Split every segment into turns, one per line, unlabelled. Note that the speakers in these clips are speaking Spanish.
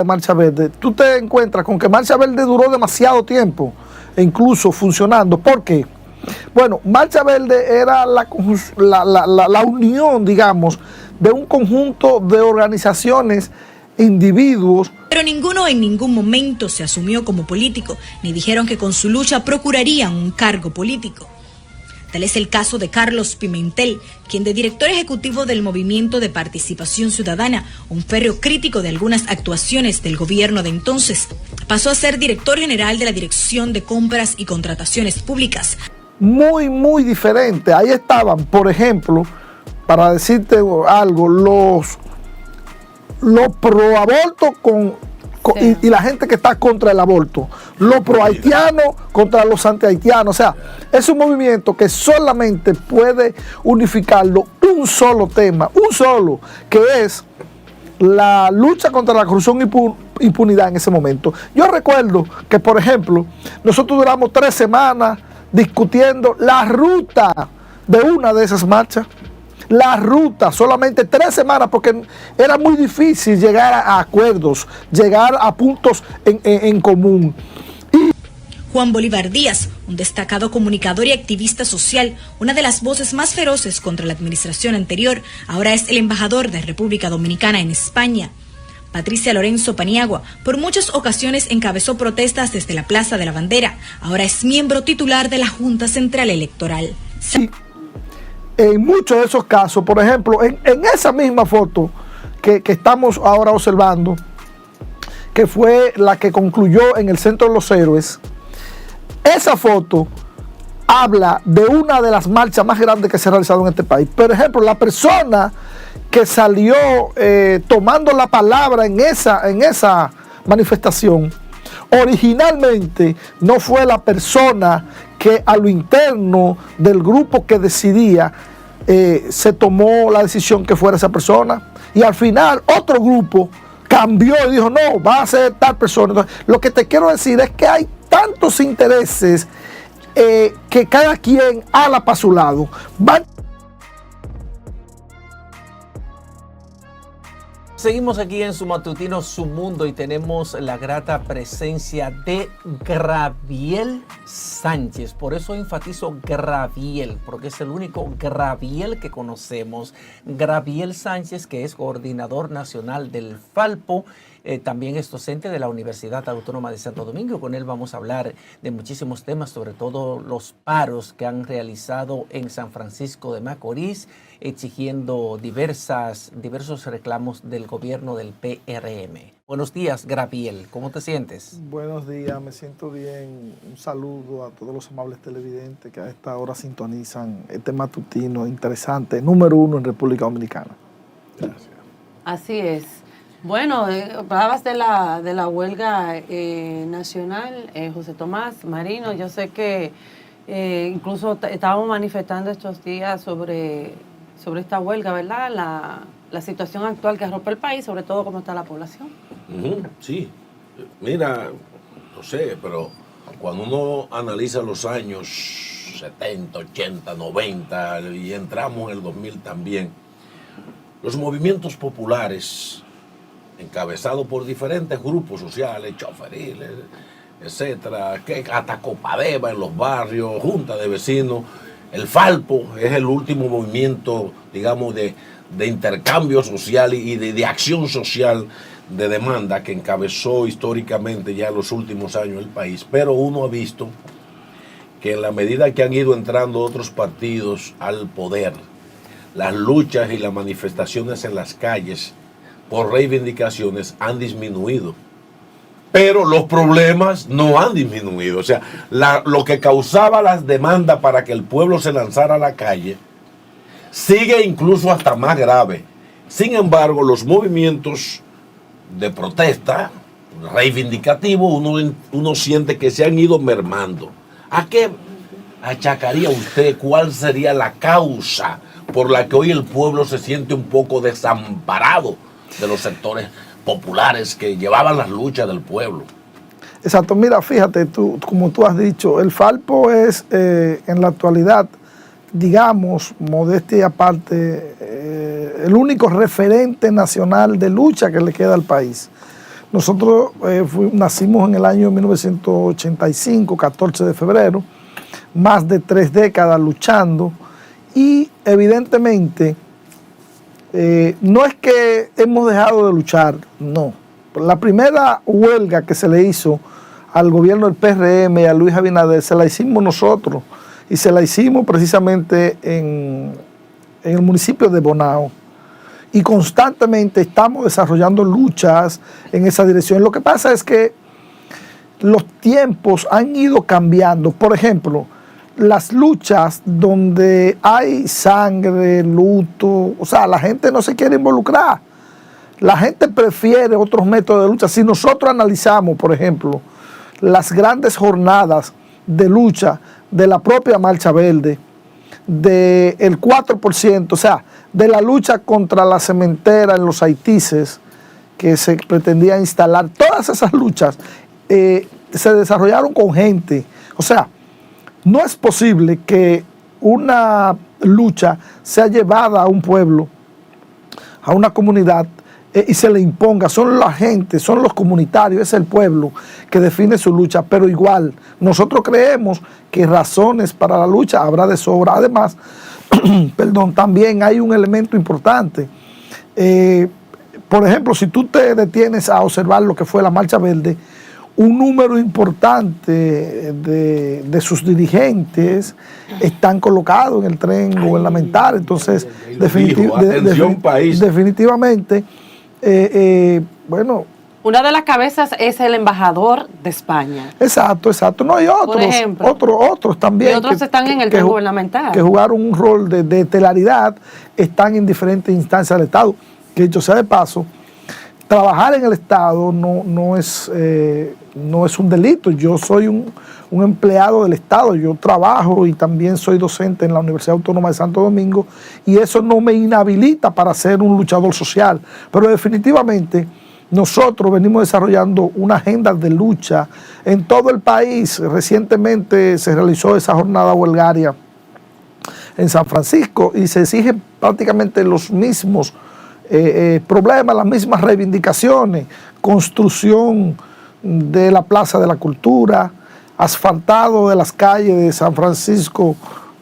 de Marcha Verde, tú te encuentras con que Marcha Verde duró demasiado tiempo, e incluso funcionando. ¿Por qué? Bueno, Marcha Verde era la unión, digamos, de un conjunto de organizaciones, individuos.
Pero ninguno en ningún momento se asumió como político, ni dijeron que con su lucha procurarían un cargo político. Tal es el caso de Carlos Pimentel, quien de director ejecutivo del Movimiento de Participación Ciudadana, un férreo crítico de algunas actuaciones del gobierno de entonces, pasó a ser director general de la Dirección de Compras y Contrataciones Públicas.
Muy diferente. Ahí estaban, por ejemplo, para decirte algo, los pro aborto y la gente que está contra el aborto, los pro haitianos contra los anti haitianos. O sea, es un movimiento que solamente puede unificarlo un solo tema, un solo, que es la lucha contra la corrupción y impunidad en ese momento. Yo recuerdo que, por ejemplo, nosotros duramos 3 semanas discutiendo la ruta de una de esas marchas. La ruta, solamente 3 semanas, porque era muy difícil llegar a acuerdos, llegar a puntos en común.
Juan Bolívar Díaz, un destacado comunicador y activista social, una de las voces más feroces contra la administración anterior, ahora es el embajador de República Dominicana en España. Patricia Lorenzo Paniagua, por muchas ocasiones encabezó protestas desde la Plaza de la Bandera, ahora es miembro titular de la Junta Central Electoral.
Sí. En muchos de esos casos, por ejemplo, en esa misma foto que estamos ahora observando, que fue la que concluyó en el Centro de los Héroes, esa foto habla de una de las marchas más grandes que se ha realizado en este país. Por ejemplo, la persona que salió tomando la palabra en esa manifestación, originalmente no fue la persona que a lo interno del grupo que decidía se tomó la decisión que fuera esa persona, y al final otro grupo cambió y dijo no, va a ser tal persona. Entonces, lo que te quiero decir es que hay tantos intereses que cada quien ala para su lado.
Seguimos aquí en su matutino Su Mundo y tenemos la grata presencia de Graviel Sánchez. Por eso enfatizo Graviel, porque es el único Graviel que conocemos. Graviel Sánchez, que es coordinador nacional del Falpo, también es docente de la Universidad Autónoma de Santo Domingo. Con él vamos a hablar de muchísimos temas, sobre todo los paros que han realizado en San Francisco de Macorís, exigiendo diversos reclamos del gobierno del PRM. Buenos días, Graviel, ¿cómo te sientes?
Buenos días, me siento bien. Un saludo a todos los amables televidentes que a esta hora sintonizan este matutino interesante, número 1 en República Dominicana.
Gracias. Así es. Bueno, hablabas de la huelga nacional, José Tomás Marino. Yo sé que incluso estábamos manifestando estos días sobre esta huelga, ¿verdad? La situación actual que arropa el país, sobre todo cómo está la población.
Sí, mira, no sé, pero cuando uno analiza los años 70, 80, 90 y entramos en el 2000 también, los movimientos populares encabezados por diferentes grupos sociales, choferiles, etcétera, que hasta Copadeva en los barrios, junta de vecinos. El Falpo es el último movimiento, digamos, de intercambio social y de acción social de demanda que encabezó históricamente ya en los últimos años el país. Pero uno ha visto que en la medida que han ido entrando otros partidos al poder, las luchas y las manifestaciones en las calles por reivindicaciones han disminuido. Pero los problemas no han disminuido. O sea, lo que causaba las demandas para que el pueblo se lanzara a la calle sigue incluso hasta más grave. Sin embargo, los movimientos de protesta, reivindicativos, uno siente que se han ido mermando. ¿A qué achacaría usted? ¿Cuál sería la causa por la que hoy el pueblo se siente un poco desamparado de los sectores populares que llevaban las luchas del pueblo?
Exacto, mira, fíjate, como tú has dicho, el Falpo es en la actualidad, digamos, modestia aparte, el único referente nacional de lucha que le queda al país. Nosotros nacimos en el año 1985, 14 de febrero, más de 3 décadas luchando y evidentemente no es que hemos dejado de luchar, no. La primera huelga que se le hizo al gobierno del PRM y a Luis Abinader se la hicimos nosotros y se la hicimos precisamente en el municipio de Bonao. Y constantemente estamos desarrollando luchas en esa dirección. Lo que pasa es que los tiempos han ido cambiando. Por ejemplo, las luchas donde hay sangre, luto, o sea, la gente no se quiere involucrar. La gente prefiere otros métodos de lucha. Si nosotros analizamos, por ejemplo, las grandes jornadas de lucha de la propia Marcha Verde, del 4%, o sea, de la lucha contra la cementera en los Haitises, que se pretendía instalar, todas esas luchas se desarrollaron con gente. O sea, no es posible que una lucha sea llevada a un pueblo, a una comunidad, y se le imponga. Son la gente, son los comunitarios, es el pueblo que define su lucha, pero igual nosotros creemos que razones para la lucha habrá de sobra. Además, perdón, también hay un elemento importante. Por ejemplo, si tú te detienes a observar lo que fue la Marcha Verde, un número importante de sus dirigentes están colocados en el tren gubernamental. Entonces, definitivamente, bueno.
Una de las cabezas es el embajador de España.
Exacto. No, y otros,
por ejemplo,
otros también.
Y otros están en el tren gubernamental.
Que jugaron un rol de estelaridad, están en diferentes instancias del Estado. Que dicho sea de paso, trabajar en el Estado no es un delito. Yo soy un empleado del Estado, yo trabajo y también soy docente en la Universidad Autónoma de Santo Domingo y eso no me inhabilita para ser un luchador social. Pero definitivamente nosotros venimos desarrollando una agenda de lucha en todo el país. Recientemente se realizó esa jornada huelgaria en San Francisco y se exigen prácticamente los mismos problemas, las mismas reivindicaciones: construcción de la Plaza de la Cultura, asfaltado de las calles de San Francisco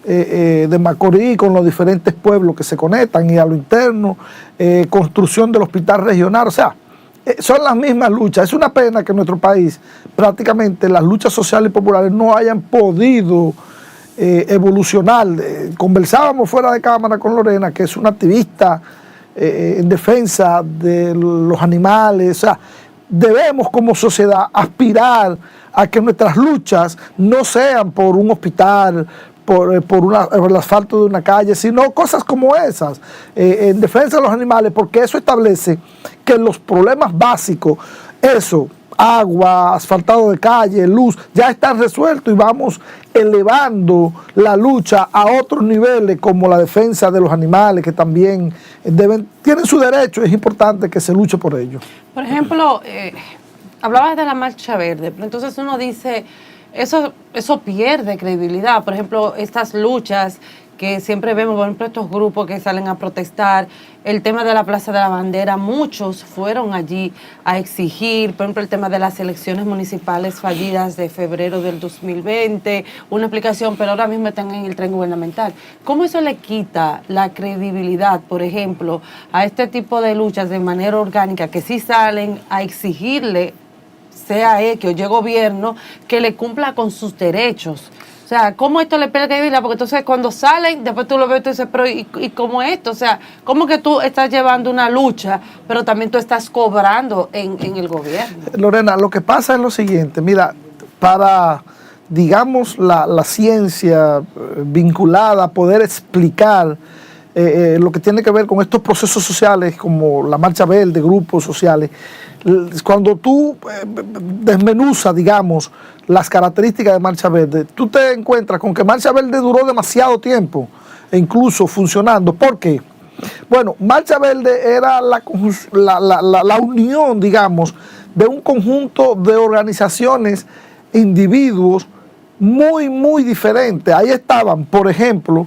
de Macorís con los diferentes pueblos que se conectan y a lo interno, construcción del hospital regional. O sea, son las mismas luchas. Es una pena que en nuestro país prácticamente las luchas sociales y populares no hayan podido evolucionar. Conversábamos fuera de cámara con Lorena, que es una activista en defensa de los animales. O sea, debemos como sociedad aspirar a que nuestras luchas no sean por un hospital, por el asfalto de una calle, sino cosas como esas, en defensa de los animales, porque eso establece que los problemas básicos, eso, agua, asfaltado de calle, luz, ya están resueltos y vamos elevando la lucha a otros niveles como la defensa de los animales, que también tienen su derecho. Es importante que se luche por ellos.
Por ejemplo, hablabas de la Marcha Verde, pero entonces uno dice, eso pierde credibilidad. Por ejemplo, estas luchas que siempre vemos, por ejemplo, estos grupos que salen a protestar, el tema de la Plaza de la Bandera, muchos fueron allí a exigir, por ejemplo, el tema de las elecciones municipales fallidas de febrero del 2020, una explicación, pero ahora mismo están en el tren gubernamental. ¿Cómo eso le quita la credibilidad, por ejemplo, a este tipo de luchas de manera orgánica, que sí salen a exigirle, sea X o Y gobierno, que le cumpla con sus derechos? O sea, ¿cómo esto le pierde credibilidad? Porque entonces cuando salen, después tú lo ves y tú dices, pero ¿y cómo esto? O sea, ¿cómo que tú estás llevando una lucha, pero también tú estás cobrando en el gobierno?
Lorena, lo que pasa es lo siguiente, mira, para, digamos, la ciencia vinculada a poder explicar lo que tiene que ver con estos procesos sociales, como la Marcha Verde, grupos sociales, cuando tú desmenuzas, digamos, las características de Marcha Verde, tú te encuentras con que Marcha Verde duró demasiado tiempo, e incluso funcionando. ¿Por qué? Bueno, Marcha Verde era la unión, digamos, de un conjunto de organizaciones, individuos muy, muy diferentes. Ahí estaban, por ejemplo,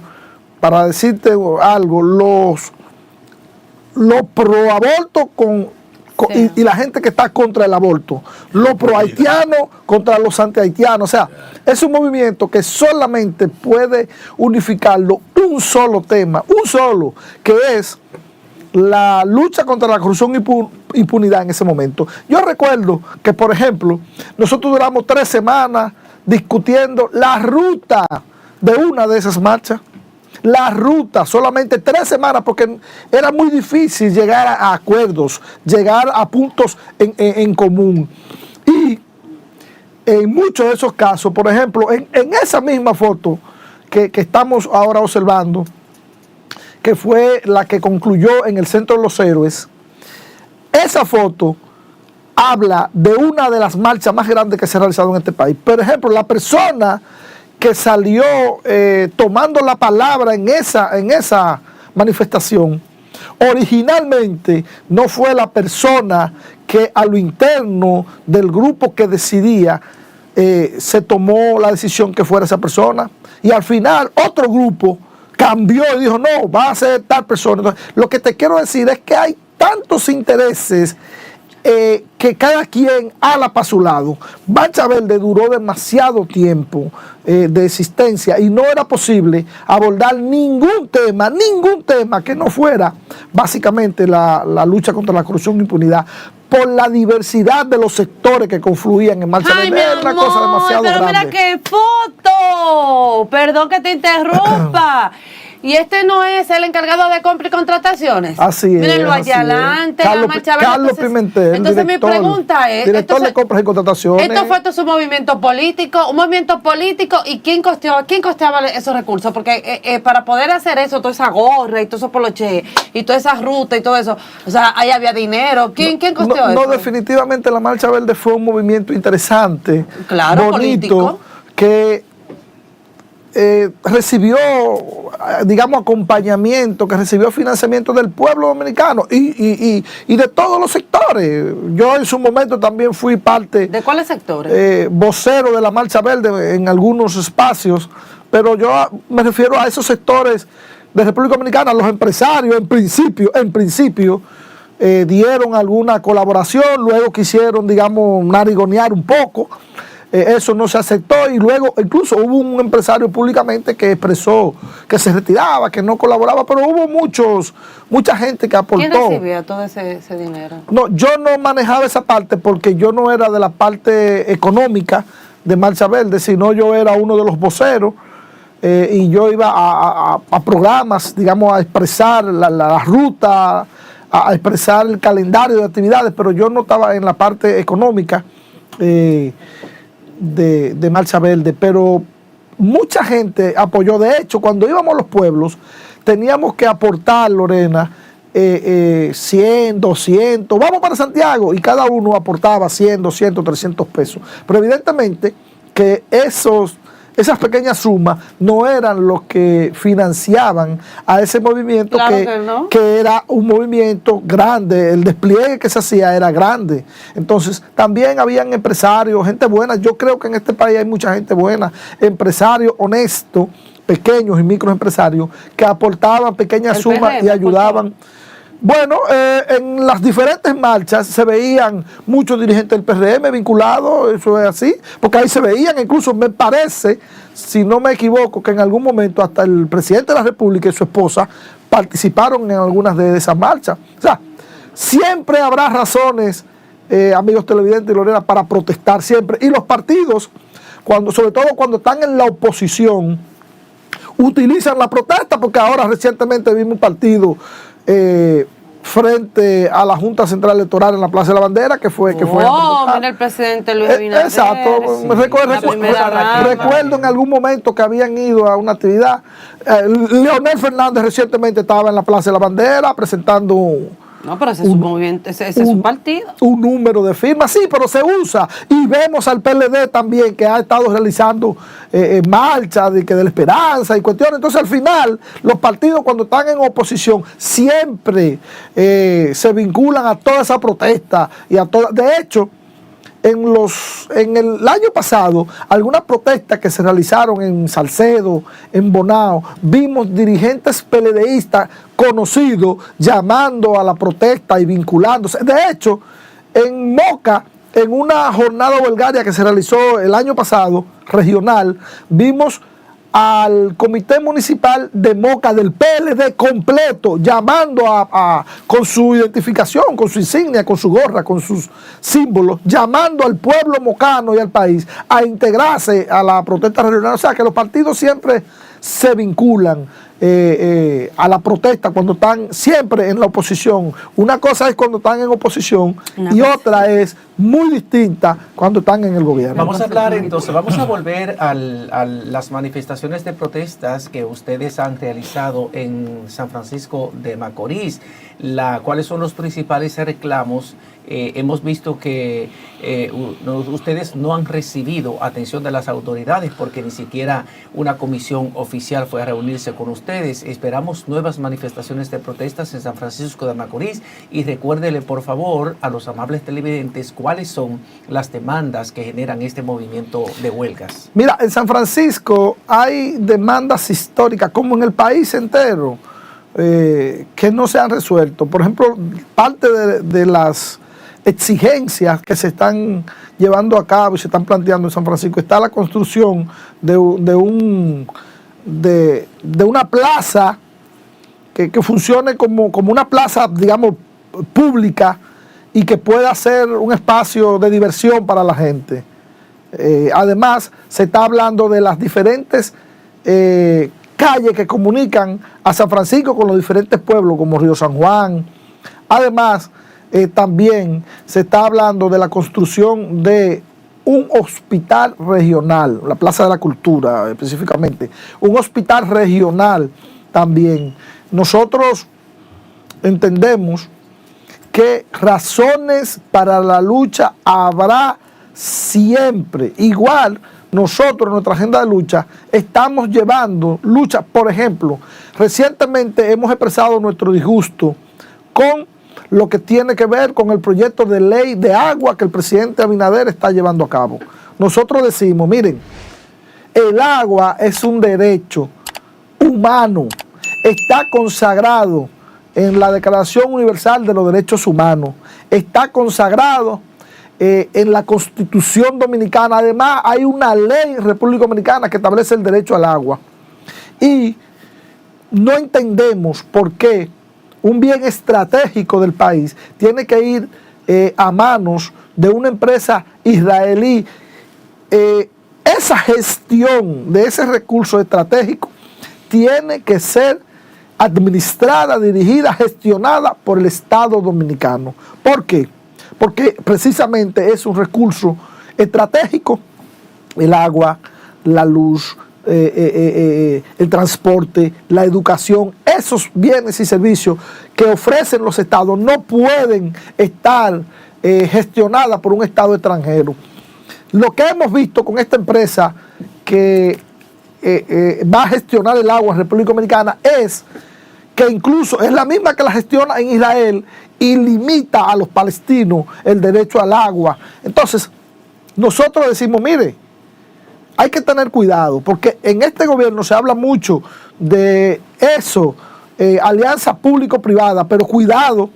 para decirte algo, los pro aborto con y la gente que está contra el aborto, los pro-haitianos contra los anti-haitianos. O sea, es un movimiento que solamente puede unificarlo un solo tema, un solo, que es la lucha contra la corrupción y impunidad en ese momento. Yo recuerdo que, por ejemplo, nosotros duramos 3 semanas discutiendo la ruta de una de esas marchas. La ruta, solamente 3 semanas, porque era muy difícil llegar a acuerdos, llegar a puntos en común. Y en muchos de esos casos, por ejemplo, en esa misma foto que estamos ahora observando, que fue la que concluyó en el Centro de los Héroes, esa foto habla de una de las marchas más grandes que se ha realizado en este país. Por ejemplo, la persona que salió tomando la palabra en esa manifestación, originalmente no fue la persona que a lo interno del grupo que decidía se tomó la decisión que fuera esa persona, y al final otro grupo cambió y dijo, no, va a ser tal persona. Entonces, lo que te quiero decir es que hay tantos intereses que cada quien ala para su lado. Marcha Verde duró demasiado tiempo de existencia y no era posible abordar ningún tema que no fuera básicamente la lucha contra la corrupción e impunidad, por la diversidad de los sectores que confluían en Marcha Verde. Era una cosa demasiado
pero
grande.
Mira qué foto, perdón que te interrumpa. Y este no es el encargado de compra y contrataciones.
Así es.
Mírenlo allá adelante, la Marcha Verde.
Carlos Pimentel.
Entonces mi pregunta es,
director de compras y contrataciones.
¿Esto fue todo un movimiento político, y quién costeaba esos recursos? Porque para poder hacer eso, toda esa gorra y todo eso poloche y toda esa ruta y todo eso, o sea, ahí había dinero. ¿Quién costeó eso?
No, definitivamente la Marcha Verde fue un movimiento interesante,
claro,
bonito,
político,
que recibió, digamos, acompañamiento, que recibió financiamiento del pueblo dominicano y de todos los sectores. Yo en su momento también fui parte...
¿De cuáles sectores?
Vocero de la Marcha Verde en algunos espacios, pero yo me refiero a esos sectores de República Dominicana. Los empresarios, en principio dieron alguna colaboración, luego quisieron, digamos, narigonear un poco. Eso no se aceptó y luego incluso hubo un empresario públicamente que expresó que se retiraba, que no colaboraba, pero hubo mucha gente que aportó.
¿Quién recibía todo ese dinero?
No, yo no manejaba esa parte porque yo no era de la parte económica de Marcha Verde, sino yo era uno de los voceros y yo iba a programas, digamos, a expresar la ruta, a expresar el calendario de actividades, pero yo no estaba en la parte económica de Marcha Verde, pero mucha gente apoyó. De hecho, cuando íbamos a los pueblos, teníamos que aportar, Lorena, 100, 200, vamos para Santiago, y cada uno aportaba 100, 200, 300 pesos. Pero evidentemente que esas pequeñas sumas no eran los que financiaban a ese movimiento, claro que era un movimiento grande, el despliegue que se hacía era grande. Entonces también habían empresarios, gente buena. Yo creo que en este país hay mucha gente buena, empresarios honestos, pequeños y microempresarios, que aportaban pequeñas sumas y ayudaban. Bueno, en las diferentes marchas se veían muchos dirigentes del PRM vinculados, eso es así, porque ahí se veían, incluso me parece, si no me equivoco, que en algún momento hasta el presidente de la República y su esposa participaron en algunas de esas marchas. O sea, siempre habrá razones, amigos televidentes y Lorena, para protestar siempre. Y los partidos, sobre todo cuando están en la oposición, utilizan la protesta, porque ahora recientemente vimos un partido frente a la Junta Central Electoral en la Plaza de la Bandera, que fue
mira el presidente Luis Abinader.
Exacto, recuerdo en algún momento que habían ido a una actividad. Leonel Fernández recientemente estaba en la Plaza de la Bandera presentando
no, pero ese es un movimiento, ese es un partido.
Un número de firmas, sí, pero se usa. Y vemos al PLD también, que ha estado realizando marchas de la esperanza y cuestiones. Entonces, al final, los partidos cuando están en oposición siempre se vinculan a toda esa protesta y a toda. De hecho, en el año pasado, algunas protestas que se realizaron en Salcedo, en Bonao, vimos dirigentes PLDistas conocidos llamando a la protesta y vinculándose. De hecho, En Moca, en una jornada huelgaria que se realizó el año pasado, regional, vimos al comité municipal de Moca del PLD completo llamando con su identificación, con su insignia, con su gorra, con sus símbolos, llamando al pueblo mocano y al país a integrarse a la protesta regional. O sea que los partidos siempre se vinculan a la protesta cuando están siempre en la oposición. Una cosa es cuando están en oposición y otra es muy distinta cuando están en el gobierno.
Vamos a hablar entonces, vamos a volver a las manifestaciones de protestas que ustedes han realizado en San Francisco de Macorís. ¿Cuáles son los principales reclamos? Hemos visto que ustedes no han recibido atención de las autoridades porque ni siquiera una comisión oficial fue a reunirse con ustedes. Esperamos nuevas manifestaciones de protestas en San Francisco de Macorís y recuérdele por favor a los amables televidentes cuáles son las demandas que generan este movimiento de huelgas.
Mira, en San Francisco hay demandas históricas como en el país entero que no se han resuelto. Por ejemplo, parte de las exigencias que se están llevando a cabo y se están planteando en San Francisco está la construcción de una plaza que funcione como una plaza, digamos, pública y que pueda ser un espacio de diversión para la gente. Además, se está hablando de las diferentes calles que comunican a San Francisco con los diferentes pueblos como Río San Juan. Además, también se está hablando de la construcción de un hospital regional, la Plaza de la Cultura específicamente, un hospital regional también. Nosotros entendemos que razones para la lucha habrá siempre. Igual nosotros en nuestra agenda de lucha estamos llevando lucha. Por ejemplo, recientemente hemos expresado nuestro disgusto con lo que tiene que ver con el proyecto de ley de agua que el presidente Abinader está llevando a cabo. Nosotros decimos, miren, el agua es un derecho humano, está consagrado en la Declaración Universal de los Derechos Humanos, está consagrado en la Constitución Dominicana. Además, hay una ley en República Dominicana que establece el derecho al agua. Y no entendemos por qué un bien estratégico del país tiene que ir a manos de una empresa israelí. Esa gestión de ese recurso estratégico tiene que ser administrada, dirigida, gestionada por el Estado Dominicano. ¿Por qué? Porque precisamente es un recurso estratégico, el agua, la luz, el transporte, la educación. Esos bienes y servicios que ofrecen los estados no pueden estar gestionadas por un estado extranjero. Lo que hemos visto con esta empresa que va a gestionar el agua en República Dominicana es que incluso es la misma que la gestiona en Israel y limita a los palestinos el derecho al agua. Entonces, nosotros decimos, mire, hay que tener cuidado, porque en este gobierno se habla mucho de eso, alianza público-privada, pero cuidado,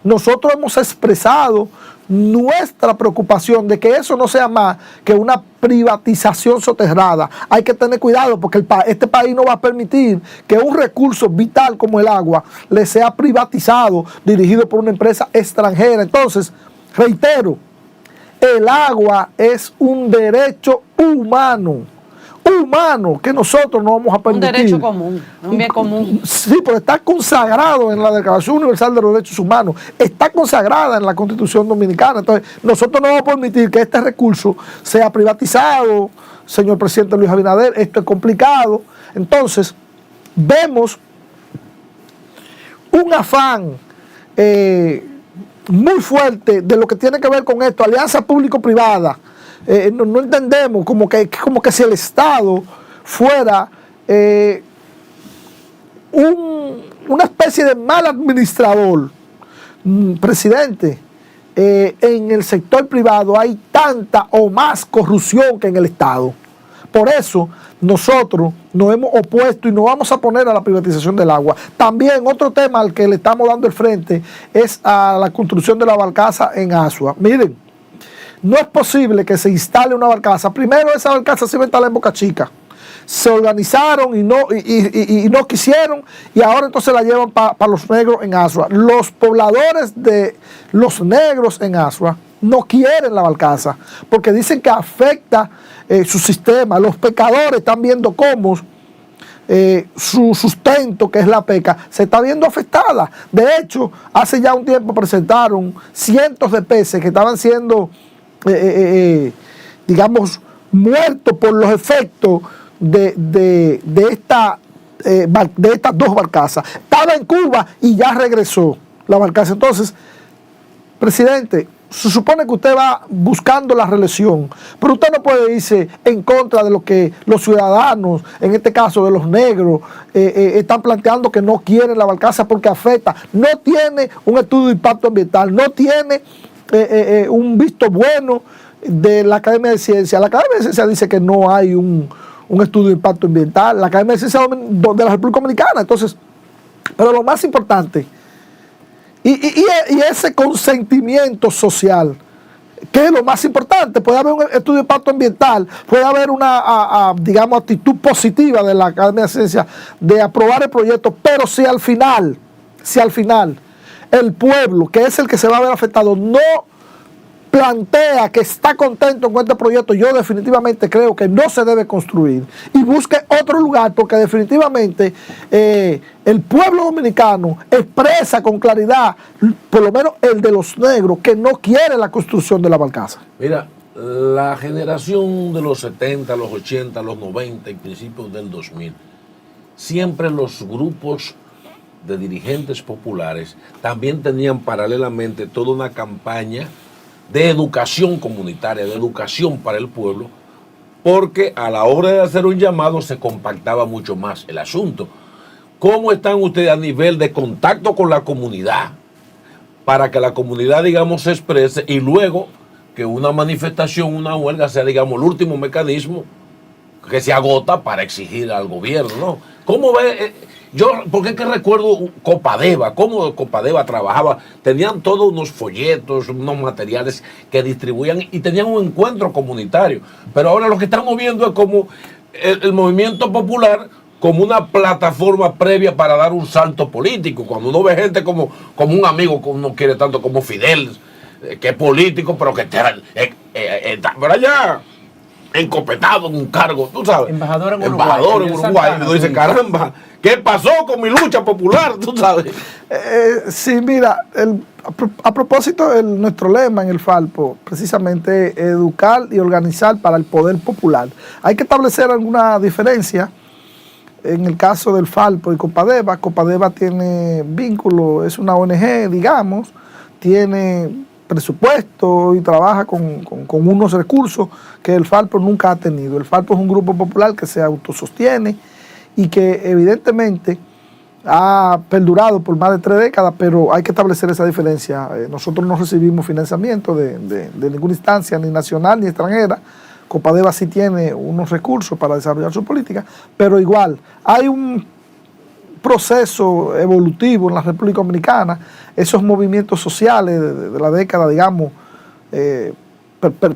nosotros hemos expresado nuestra preocupación de que eso no sea más que una privatización soterrada. Hay que tener cuidado porque este país no va a permitir que un recurso vital como el agua le sea privatizado, dirigido por una empresa extranjera. Entonces, reitero, el agua es un derecho humano, que nosotros no vamos a permitir.
Un derecho común, un bien común.
Sí, pero está consagrado en la Declaración Universal de los Derechos Humanos, está consagrada en la Constitución Dominicana. Entonces, nosotros no vamos a permitir que este recurso sea privatizado, señor presidente Luis Abinader. Esto es complicado. Entonces, vemos un afán muy fuerte de lo que tiene que ver con esto, alianza público-privada. No entendemos como que si el Estado fuera una especie de mal administrador. Presidente, en el sector privado hay tanta o más corrupción que en el Estado. Por eso nosotros nos hemos opuesto y nos vamos a poner a la privatización del agua. También otro tema al que le estamos dando el frente es a la construcción de la barcaza en Asua. Miren, no es posible que se instale una barcaza. Primero, esa barcaza se iba a instalar en Boca Chica. Se organizaron y no quisieron, y ahora entonces la llevan para los negros en Asua. Los pobladores de los negros en Asua no quieren la barcaza porque dicen que afecta su sistema. Los pescadores están viendo cómo su sustento, que es la pesca, se está viendo afectada. De hecho, hace ya un tiempo presentaron cientos de peces que estaban siendo, digamos, muertos por los efectos de estas dos barcazas. Estaba en Cuba y ya regresó la barcaza. Entonces, presidente, se supone que usted va buscando la reelección, pero usted no puede irse en contra de lo que los ciudadanos, en este caso de los negros, están planteando, que no quieren la barcaza porque afecta. No tiene un estudio de impacto ambiental, no tiene un visto bueno de la Academia de Ciencias. La Academia de Ciencias dice que no hay un estudio de impacto ambiental, la Academia de Ciencias de la República Dominicana. Entonces, pero lo más importante, y ese consentimiento social, que es lo más importante, puede haber un estudio de impacto ambiental, puede haber una, digamos, actitud positiva de la Academia de Ciencias de aprobar el proyecto, pero si al final el pueblo, que es el que se va a ver afectado, no plantea que está contento con este proyecto, yo definitivamente creo que no se debe construir y busque otro lugar, porque definitivamente el pueblo dominicano expresa con claridad, por lo menos el de los negros, que no quiere la construcción de la barcaza.
Mira, la generación de los 70, los 80, los 90 y principios del 2000, siempre los grupos de dirigentes populares también tenían paralelamente toda una campaña de educación comunitaria, de educación para el pueblo, porque a la hora de hacer un llamado se compactaba mucho más el asunto. ¿Cómo están ustedes a nivel de contacto con la comunidad para que la comunidad, digamos, se exprese y luego que una manifestación, una huelga sea, digamos, el último mecanismo que se agota para exigir al gobierno, ¿no? ¿Cómo ve? Porque es que recuerdo Copadeva, cómo Copadeva trabajaba, tenían todos unos folletos, unos materiales que distribuían y tenían un encuentro comunitario. Pero ahora lo que estamos viendo es como el movimiento popular como una plataforma previa para dar un salto político. Cuando uno ve gente como un amigo que uno quiere tanto como Fidel, que es político, pero que está por allá encopetado en un cargo, tú sabes.
Embajador en
Uruguay. Y uno dice, caramba, ¿qué pasó con mi lucha popular? Tú sabes.
Sí, mira, a propósito de nuestro lema en el Falpo, precisamente educar y organizar para el poder popular. Hay que establecer alguna diferencia en el caso del Falpo y Copadeva. Copadeva tiene vínculo, es una ONG, digamos, tiene presupuesto y trabaja con unos recursos que el Falpo nunca ha tenido. El Falpo es un grupo popular que se autosostiene y que evidentemente ha perdurado por más de 3 décadas, pero hay que establecer esa diferencia. Nosotros no recibimos financiamiento de ninguna instancia, ni nacional ni extranjera. Copadeva sí tiene unos recursos para desarrollar su política, pero igual hay un proceso evolutivo en la República Dominicana. Esos movimientos sociales de la década, digamos,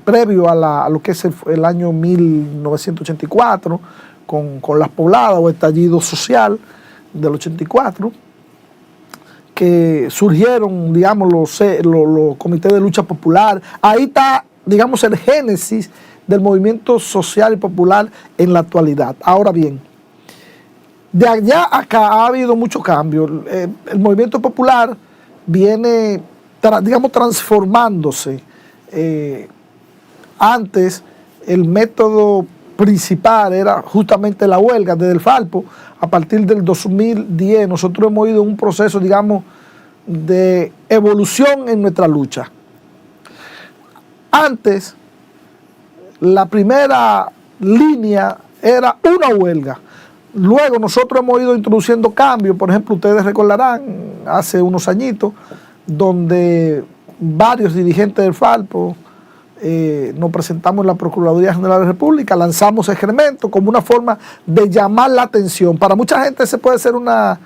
previo a lo que es el año 1984, con las pobladas o estallido social del 84, que surgieron, digamos, los comités de lucha popular. Ahí está, digamos, el génesis del movimiento social y popular en la actualidad. Ahora bien, de allá a acá ha habido mucho cambio. El movimiento popular viene, digamos, transformándose. Antes, el método principal era justamente la huelga desde el Falpo. A partir del 2010 nosotros hemos ido en un proceso, digamos, de evolución en nuestra lucha. Antes, la primera línea era una huelga. Luego nosotros hemos ido introduciendo cambios. Por ejemplo, ustedes recordarán hace unos añitos donde varios dirigentes del Falpo nos presentamos en la Procuraduría General de la República, lanzamos excremento como una forma de llamar la atención. Para mucha gente se puede ser una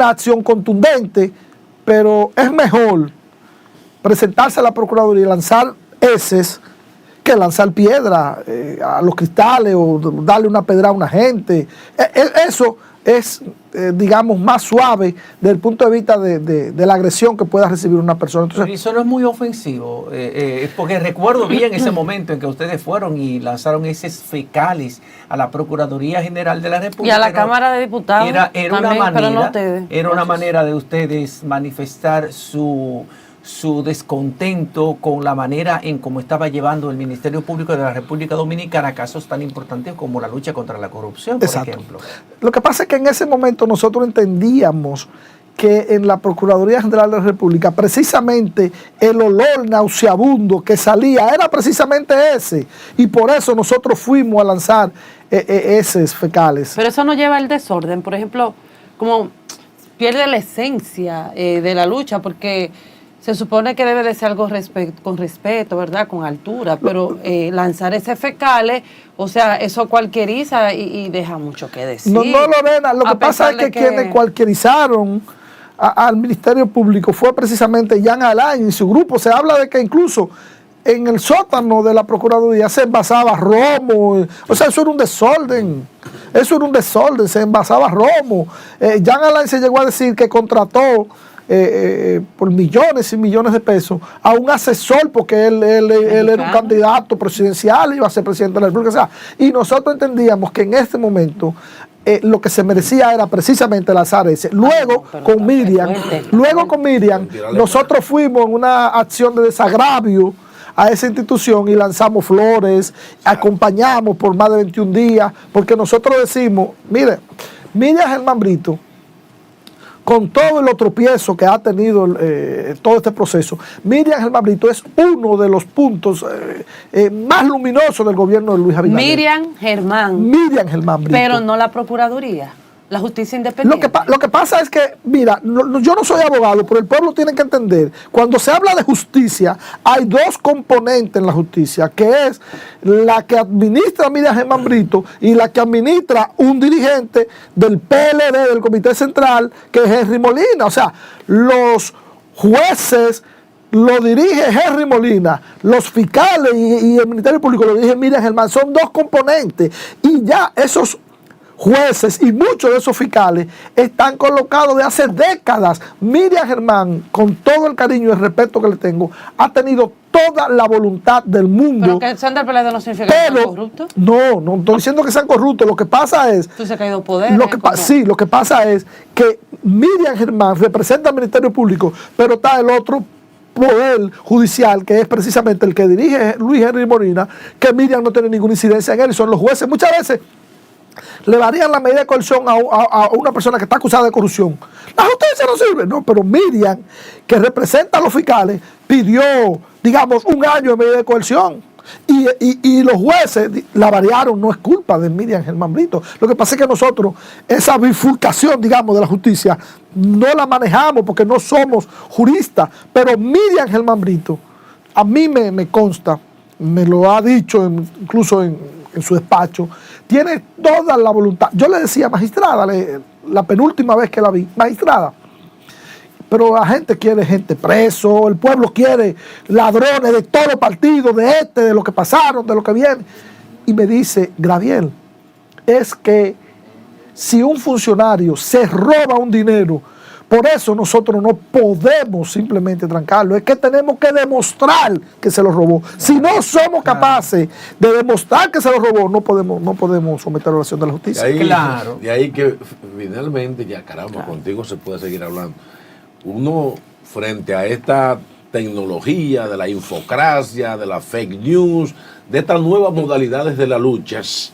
acción contundente, pero es mejor presentarse a la Procuraduría y lanzar heces que lanzar piedra a los cristales o darle una pedra a una gente. Eso es, digamos, más suave desde el punto de vista de la agresión que pueda recibir una persona. Entonces,
eso no es muy ofensivo, porque recuerdo bien ese momento en que ustedes fueron y lanzaron heces fecales a la Procuraduría General de la República.
Y a la Cámara de Diputados.
Era
también,
una manera,
pero no ustedes.
Era una manera de ustedes manifestar su descontento con la manera en cómo estaba llevando el Ministerio Público de la República Dominicana casos tan importantes como la lucha contra la corrupción, por ejemplo.
Lo que pasa es que en ese momento nosotros entendíamos que en la Procuraduría General de la República precisamente el olor nauseabundo que salía era precisamente ese, y por eso nosotros fuimos a lanzar heces fecales.
Pero eso no lleva al desorden, por ejemplo, como pierde la esencia de la lucha, porque se supone que debe de ser algo con respeto, ¿verdad? Con altura, pero lanzar ese fecales, o sea, eso cualquieriza y deja mucho que decir.
No, Lorena, lo que pasa es que quienes cualquierizaron al Ministerio Público fue precisamente Jean Alain y su grupo. Se habla de que incluso en el sótano de la Procuraduría se envasaba romo, o sea, eso era un desorden. Se envasaba romo. Jean Alain se llegó a decir que contrató por millones y millones de pesos a un asesor, porque él era un candidato presidencial, iba a ser presidente de la República. O sea, y nosotros entendíamos que en este momento lo que se merecía era precisamente lanzar ese. Luego con Miriam, nosotros fuimos en una acción de desagravio a esa institución y lanzamos flores, acompañamos por más de 21 días, porque nosotros decimos, mire, Miriam Germán Brito, con todo el tropiezo que ha tenido todo este proceso, Miriam Germán Brito es uno de los puntos más luminosos del gobierno de Luis Abinader.
Miriam Germán Brito. Pero no la Procuraduría, la justicia independiente.
Lo que pasa es que, mira, yo no soy abogado, pero el pueblo tiene que entender, cuando se habla de justicia, hay dos componentes en la justicia, que es la que administra Miriam Germán Brito y la que administra un dirigente del PLD, del Comité Central, que es Henry Molina. O sea, los jueces lo dirige Henry Molina, los fiscales y el Ministerio Público lo dirige Miriam Germán. Son dos componentes, y ya esos jueces y muchos de esos fiscales están colocados de hace décadas. Miriam Germán, con todo el cariño y el respeto que le tengo, ha tenido toda la voluntad del mundo.
Pero que sean del PLD no significa que sean corruptos.
No estoy diciendo que sean corruptos. Lo que pasa es...
Tú se ha caído poder.
Sí, lo que pasa es que Miriam Germán representa al Ministerio Público, pero está el otro poder judicial, que es precisamente el que dirige Luis Henry Molina, que Miriam no tiene ninguna incidencia en él, y son los jueces. Muchas veces le varían la medida de coerción a una persona que está acusada de corrupción. La justicia no sirve. No, pero Miriam, que representa a los fiscales, pidió, digamos, 1 año de medida de coerción. Y los jueces la variaron. No es culpa de Miriam Germán Brito. Lo que pasa es que nosotros, esa bifurcación, digamos, de la justicia, no la manejamos porque no somos juristas. Pero Miriam Germán Brito, a mí me consta, me lo ha dicho incluso en su despacho, tiene toda la voluntad. Yo le decía, magistrada, la penúltima vez que la vi, magistrada, pero la gente quiere gente preso, el pueblo quiere ladrones de todos los partidos, de lo que pasaron, de lo que viene. Y me dice, Graviel, es que si un funcionario se roba un dinero, por eso nosotros no podemos simplemente trancarlo. Es que tenemos que demostrar que se lo robó. Si no somos capaces de demostrar que se lo robó, no podemos someterlo a la acción de la justicia.
De ahí que finalmente, ya caramba, contigo se puede seguir hablando. Uno, frente a esta tecnología de la infocracia, de la fake news, de estas nuevas modalidades de las luchas,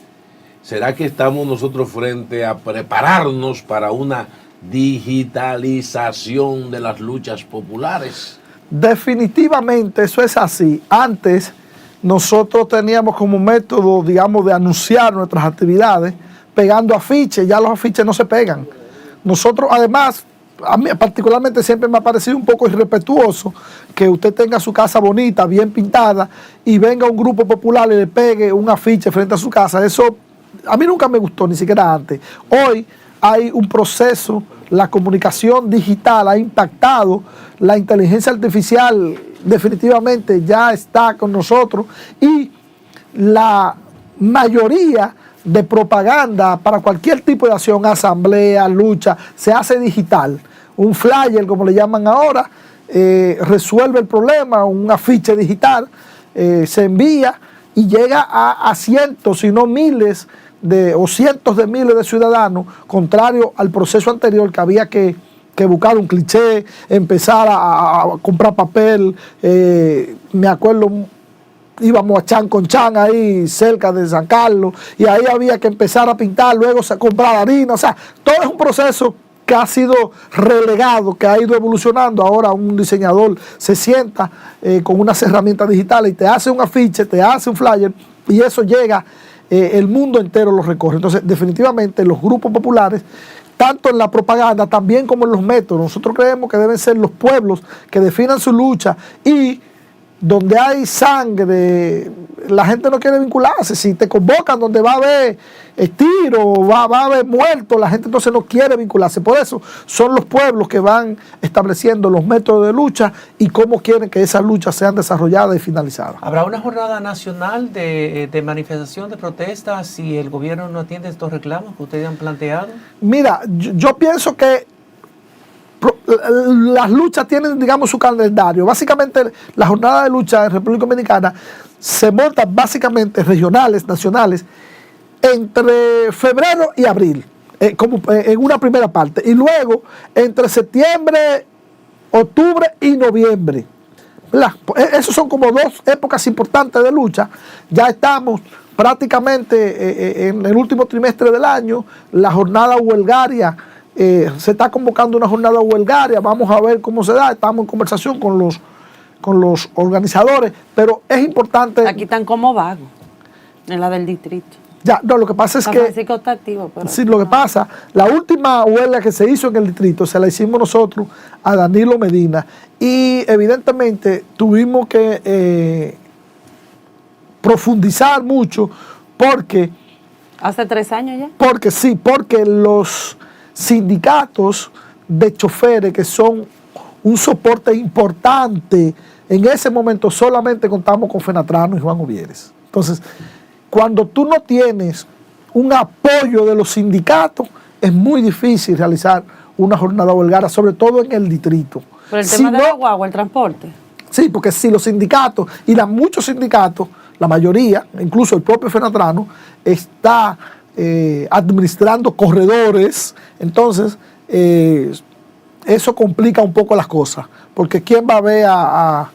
¿será que estamos nosotros frente a prepararnos para una digitalización de las luchas populares?
Definitivamente eso es así. Antes nosotros teníamos como método, digamos, de anunciar nuestras actividades pegando afiches. Ya los afiches no se pegan. Nosotros, además, a mí particularmente siempre me ha parecido un poco irrespetuoso que usted tenga su casa bonita, bien pintada, y venga un grupo popular y le pegue un afiche frente a su casa. Eso a mí nunca me gustó, ni siquiera antes. Hoy hay un proceso, la comunicación digital ha impactado, la inteligencia artificial definitivamente ya está con nosotros, y la mayoría de propaganda para cualquier tipo de acción, asamblea, lucha, se hace digital. Un flyer, como le llaman ahora, resuelve el problema, un afiche digital, se envía y llega a cientos, si no miles, o cientos de miles de ciudadanos, contrario al proceso anterior que había que buscar un cliché, empezar a comprar papel. Me acuerdo, íbamos a Chan con Chan ahí cerca de San Carlos, y ahí había que empezar a pintar, luego se comprar harina. O sea, todo es un proceso que ha sido relegado, que ha ido evolucionando. Ahora un diseñador se sienta con unas herramientas digitales y te hace un afiche, te hace un flyer, y eso llega, el mundo entero lo recorre. Entonces, definitivamente los grupos populares, tanto en la propaganda también como en los métodos, nosotros creemos que deben ser los pueblos que definan su lucha, y donde hay sangre, la gente no quiere vincularse. Si te convocan donde va a haber tiro, va a haber muertos, la gente entonces no quiere vincularse. Por eso son los pueblos que van estableciendo los métodos de lucha y cómo quieren que esas luchas sean desarrolladas y finalizadas.
¿Habrá una jornada nacional de manifestación, de protesta, si el gobierno no atiende estos reclamos que ustedes han planteado?
Mira, yo pienso que las luchas tienen, digamos, su calendario. Básicamente, la jornada de lucha en República Dominicana se monta básicamente regionales, nacionales, entre febrero y abril, como en una primera parte, y luego entre septiembre, octubre y noviembre. Esas son como dos épocas importantes de lucha. Ya estamos prácticamente en el último trimestre del año. La jornada huelgaria, se está convocando una jornada huelgaria, vamos a ver cómo se da. Estamos en conversación con los organizadores, pero es importante.
Aquí están como vagos, en la del distrito.
Ya, no, lo que pasa es que
Francisco está activo, pero
sí, lo que pasa, la última huelga que se hizo en el distrito se la hicimos nosotros a Danilo Medina, y evidentemente tuvimos que profundizar mucho, porque
hace 3 años ya.
Porque los sindicatos de choferes, que son un soporte importante, en ese momento solamente contamos con Fenatrano y Juan Uvieres. Entonces, cuando tú no tienes un apoyo de los sindicatos, es muy difícil realizar una jornada huelgaria, sobre todo en el distrito.
Pero el tema de la guagua, el transporte.
Sí, porque si los sindicatos, y muchos sindicatos, la mayoría, incluso el propio Fenatrano, está administrando corredores, entonces eso complica un poco las cosas, porque ¿quién va a ver a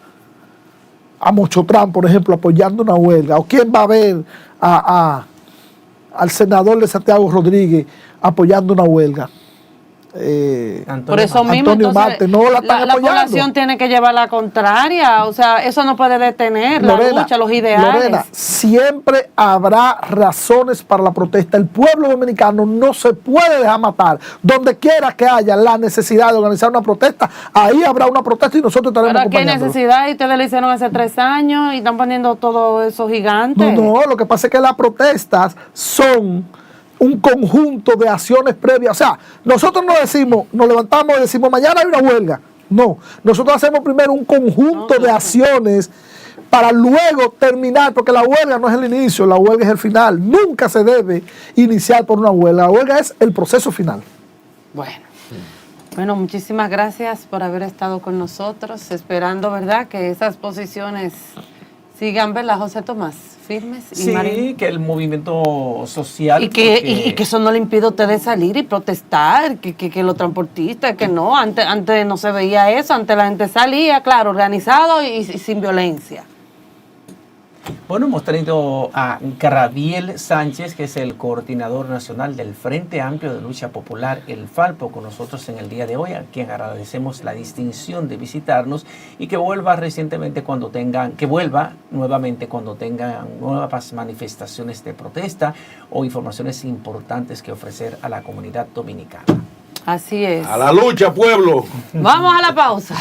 Mochotrán, por ejemplo, apoyando una huelga? ¿O quién va a ver al senador de Santiago Rodríguez apoyando una huelga?
Por eso mismo,
Antonio
entonces,
Marte, no la están
la
apoyando.
población tiene que llevar la contraria, o sea, eso no puede detener la lucha, los ideales.
Lorena, siempre habrá razones para la protesta. El pueblo dominicano no se puede dejar matar. Donde quiera que haya la necesidad de organizar una protesta, ahí habrá una protesta y nosotros estaremos
Pero aquí hay
acompañándolos.
necesidad, y ustedes lo hicieron hace 3 años y están poniendo todos esos gigantes.
No, lo que pasa es que las protestas son un conjunto de acciones previas. O sea, nosotros no decimos, nos levantamos y decimos mañana hay una huelga. No, nosotros hacemos primero un conjunto de acciones para luego terminar, porque la huelga no es el inicio, la huelga es el final. Nunca se debe iniciar por una huelga. La huelga es el proceso final.
Bueno, muchísimas gracias por haber estado con nosotros, esperando, ¿verdad?, que esas posiciones sigan, ¿verdad, José Tomás? Firmes.
Sí,
Marino,
que el movimiento social...
y que eso no le impide a ustedes salir y protestar, que los transportistas, que no, antes no se veía eso, antes la gente salía, claro, organizado y sin violencia.
Bueno, hemos tenido a Graviel Sánchez, que es el coordinador nacional del Frente Amplio de Lucha Popular, el FALPO, con nosotros en el día de hoy, a quien agradecemos la distinción de visitarnos, y que vuelva nuevamente cuando tengan nuevas manifestaciones de protesta o informaciones importantes que ofrecer a la comunidad dominicana.
Así es.
A la lucha, pueblo.
Vamos a la pausa.